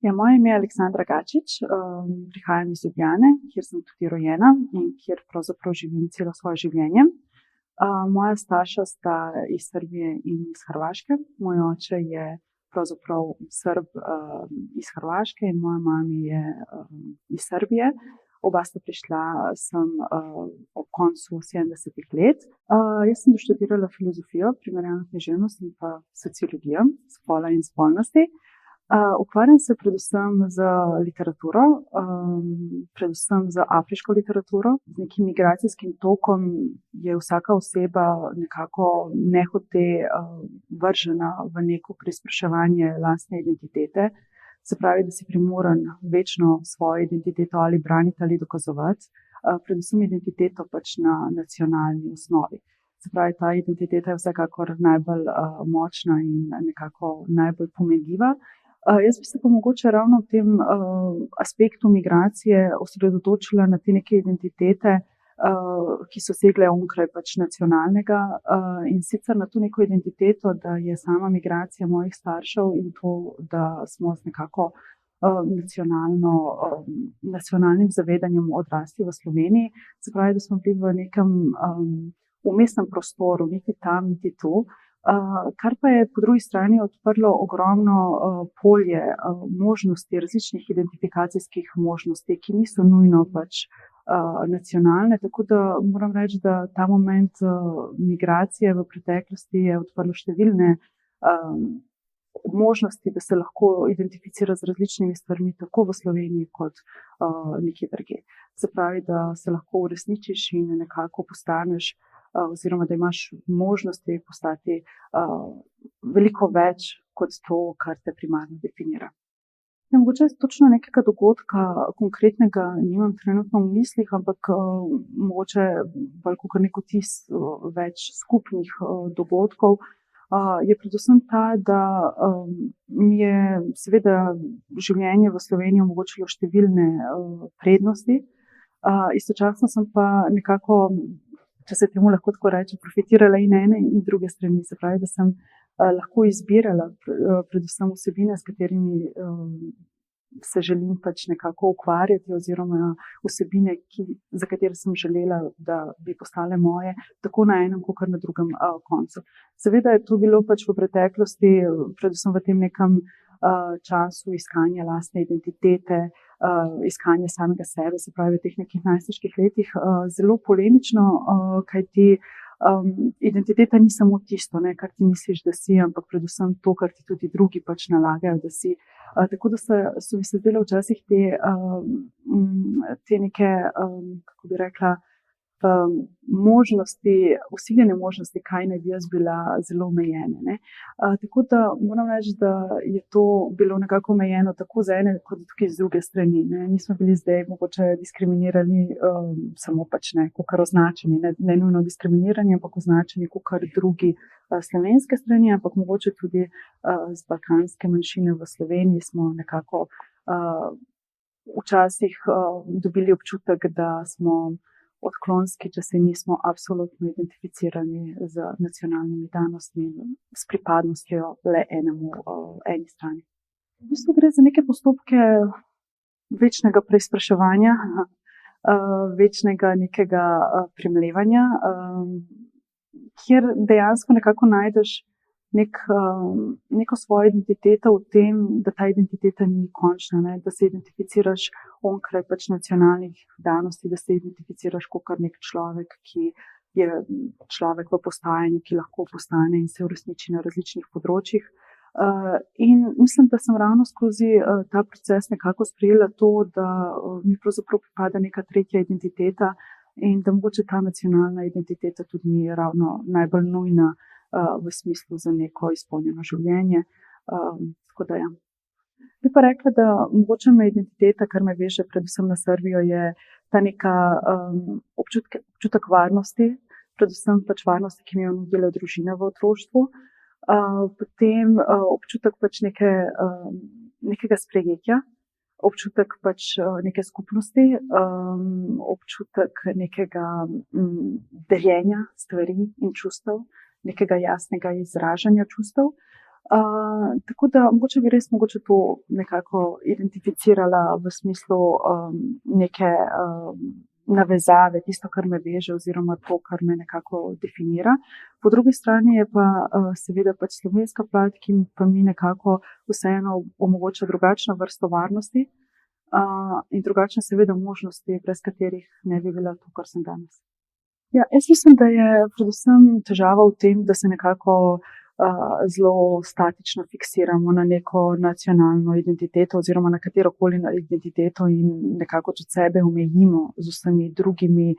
Ja, moje ime je Aleksandra Gačič, prihajam iz Ljubljane, kjer sem tudi rojena in kjer pravzaprav živim celo svoje življenje. Moja starša sta iz Srbije in iz Hrvaške. Moj oče je pravzaprav Srb iz Hrvaške in moja mama je iz Srbije. Oba sta prišla sem ob koncu 70-ih let. Jaz sem doštudirala filozofijo, primerjalno književnost in pa sociologijo, spola in spolnosti. Ukvarjam se predvsem z literaturo, predvsem z afriško literaturo. Z nekim migracijskim tokom je vsaka oseba nekako nehote vržena v neko preizpraševanje lastne identitete. Se pravi, da si primoran večno svojo identiteto ali braniti ali dokazovati, predvsem identiteto pač na nacionalni osnovi. Se pravi, ta identiteta je vsekakor najbolj močna in nekako najbolj pomenljiva. Jaz bi se pa mogoče ravno v tem aspektu migracije osredotočila na te neke identitete, ki so segle onkraj pač nacionalnega, in sicer na to neko identiteto, da je sama migracija mojih staršev in to, da smo z nekako nacionalnim zavedanjem odrasli v Sloveniji. Se pravi, da smo bili v nekem vmesnem prostoru, niti tam, niti tu. Kar pa je po drugi strani odprlo ogromno polje možnosti, različnih identifikacijskih možnosti, ki niso nujno pač nacionalne. Tako da moram reči, da ta moment migracije v preteklosti je odprlo številne možnosti, da se lahko identificira z različnimi stvarmi, tako v Sloveniji kot nekje drugje. Se pravi, da se lahko uresničiš in nekako postaneš oziroma da imaš možnosti postati veliko več kot to, kar te primarno definira. Ja, mogoče točno nekega dogodka konkretnega nimam trenutno v mislih, ampak mogoče bolj kot nek vtis več skupnih dogodkov je predvsem ta, da mi je seveda življenje v Sloveniji omogočilo številne prednosti. Istočasno sem pa nekako, če se temu lahko tako reče, profitirala in ene in druge strani. Se pravi, da sem lahko izbirala predvsem vsebine, s katerimi se želim pač nekako ukvarjati, oziroma vsebine, za katere sem želela, da bi postale moje, tako na enem, kot na drugem koncu. Seveda je to bilo pač v preteklosti, predvsem v tem nekem času iskanja lastne identitete, iskanja samega sebe, se pravi v teh nekih najstniških letih, zelo polemično, kajti identiteta ni samo tisto, kar ti misliš, da si, ampak predvsem to, kar ti tudi drugi pač nalagajo, da si. Tako da so mi se zdele včasih te neke, kako bi rekla, možnosti, vsiljene možnosti, kaj naj bi jaz bila, zelo omejene. Tako da moram reči, da je to bilo nekako omejeno tako z ene kot tudi z druge strani. Nismo bili zdaj mogoče diskriminirani samo pač kakor označeni, ne nujno diskriminirani, ampak označeni kakor drugi slovenske strani, ampak mogoče tudi z balkanske manjšine v Sloveniji smo nekako včasih dobili občutek, da smo odklonski, če se nismo absolutno identificirani z nacionalnimi danostmi in s pripadnostjo le eni strani. V bistvu gre za neke postopke večnega preizpraševanja, večnega nekega premlevanja, kjer dejansko nekako najdeš neko svojo identiteto v tem, da ta identiteta ni končna, da se identificiraš onkraj pač nacionalnih danosti, da se identificiraš kot nek človek, ki je človek v postajanju, ki lahko postane in se uresniči na različnih področjih. In mislim, da sem ravno skozi ta proces nekako sprejela to, da mi pravzaprav pripada neka tretja identiteta in da mogoče ta nacionalna identiteta tudi ni ravno najbolj nujna v smislu za neko izpolnjeno življenje. Tako da ja. Bi pa rekla, da mogoče me identiteta, kar me veže predvsem na Srbijo, je ta neka občutek varnosti, predvsem pač varnosti, ki mi jo nudila družina v otroštvu. Potem občutek pač nekega sprejetja, občutek pač neke skupnosti, občutek nekega deljenja stvari in čustev, nekega jasnega izražanja čustev. Tako da mogoče to nekako identificirala v smislu neke navezave, tisto, kar me veže oziroma to, kar me nekako definira. Po drugi strani je pa seveda pač slovenska plat, ki pa mi nekako vseeno omogoča drugačno vrsto varnosti in drugačne seveda možnosti, brez katerih ne bi bila to, kar sem danes. Ja, jaz mislim, da je predvsem težava v tem, da se nekako zelo statično fiksiramo na neko nacionalno identiteto oziroma na katerokoli identiteto in nekako tudi sebe omejimo z vsemi drugimi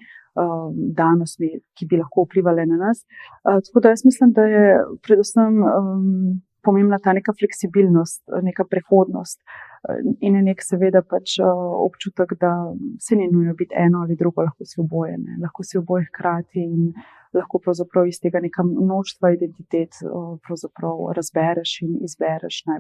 danostmi, ki bi lahko vplivali na nas. Tako da jaz mislim, da je predvsem pomembna ta neka fleksibilnost, neka prehodnost in je nek seveda pač občutek, da se ni nujno biti eno ali drugo, lahko si oboje, ne? Lahko si oboje hkrati in lahko pravzaprav iz tega neka množstva identitet pravzaprav razbereš in izbereš najbolj